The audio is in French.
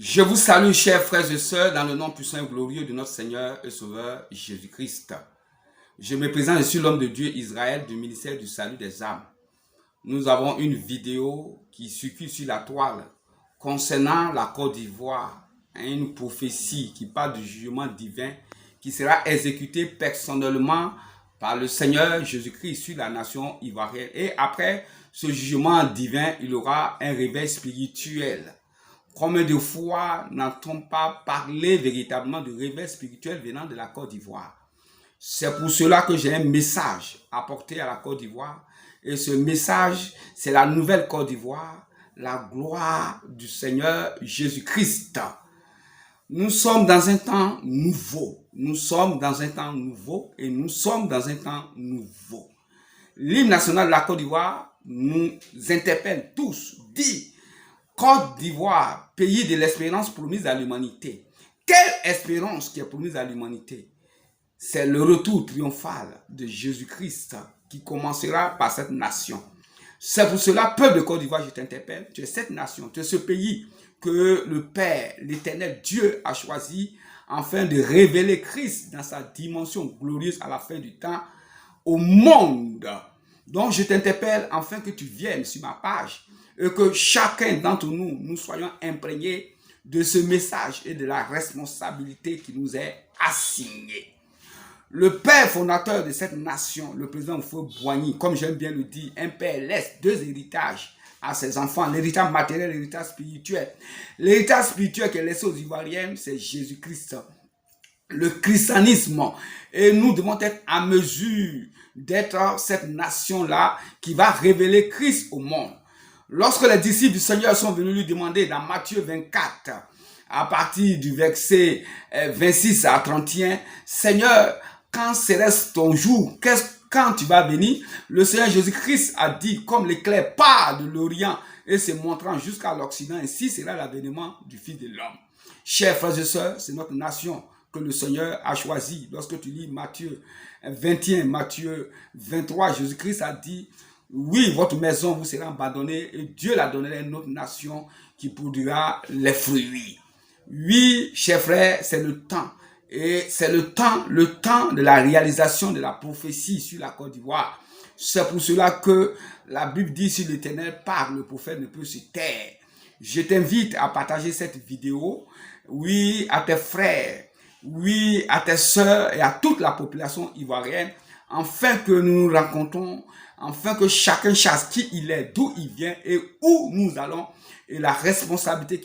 Je vous salue, chers frères et sœurs, dans le nom puissant et glorieux de notre Seigneur et Sauveur Jésus-Christ. Je me présente ici l'homme de Dieu Israël du ministère du salut des âmes. Nous avons une vidéo qui circule sur la toile concernant la Côte d'Ivoire, une prophétie qui parle du jugement divin qui sera exécuté personnellement par le Seigneur Jésus-Christ sur la nation ivoirienne. Et après ce jugement divin, il y aura un réveil spirituel. Combien de fois n'a-t-on pas parlé véritablement de réveil spirituel venant de la Côte d'Ivoire? C'est pour cela que j'ai un message à porter à la Côte d'Ivoire. Et ce message, c'est la nouvelle Côte d'Ivoire, la gloire du Seigneur Jésus-Christ. Nous sommes dans un temps nouveau. Nous sommes dans un temps nouveau et nous sommes dans un temps nouveau. L'hymne national de la Côte d'Ivoire nous interpelle tous, dit Côte d'Ivoire, pays de l'espérance promise à l'humanité. Quelle espérance qui est promise à l'humanité? C'est le retour triomphal de Jésus-Christ qui commencera par cette nation. C'est pour cela, peuple de Côte d'Ivoire, je t'interpelle. Tu es cette nation, tu es ce pays que le Père, l'Éternel Dieu a choisi afin de révéler Christ dans sa dimension glorieuse à la fin du temps au monde. Donc je t'interpelle afin que tu viennes sur ma page et que chacun d'entre nous, nous soyons imprégnés de ce message et de la responsabilité qui nous est assignée. Le père fondateur de cette nation, le président Houphouët-Boigny, comme j'aime bien le dire, un père laisse deux héritages à ses enfants, l'héritage matériel et l'héritage spirituel. L'héritage spirituel qui est laissé aux Ivoiriens, c'est Jésus-Christ, le christianisme. Et nous devons être à mesure d'être cette nation-là qui va révéler Christ au monde. Lorsque les disciples du Seigneur sont venus lui demander dans Matthieu 24, à partir du verset 26 à 31, Seigneur, quand serait-ce ton jour? Quand tu vas venir? Le Seigneur Jésus-Christ a dit, comme l'éclair part de l'Orient et se montrant jusqu'à l'Occident, ainsi sera l'avènement du Fils de l'homme. Chers frères et sœurs, c'est notre nation que le Seigneur a choisi. Lorsque tu lis Matthieu 21, Matthieu 23, Jésus-Christ a dit, oui, votre maison vous sera abandonnée et Dieu la donnera à une autre nation qui produira les fruits. Oui, chers frères, c'est le temps. Et c'est le temps de la réalisation de la prophétie sur la Côte d'Ivoire. C'est pour cela que la Bible dit, si l'Éternel parle, le prophète ne peut se taire. Je t'invite à partager cette vidéo, oui, à tes frères, oui, à tes sœurs et à toute la population ivoirienne, afin que nous nous rencontrons, afin que chacun sache qui il est, d'où il vient et où nous allons, et la responsabilité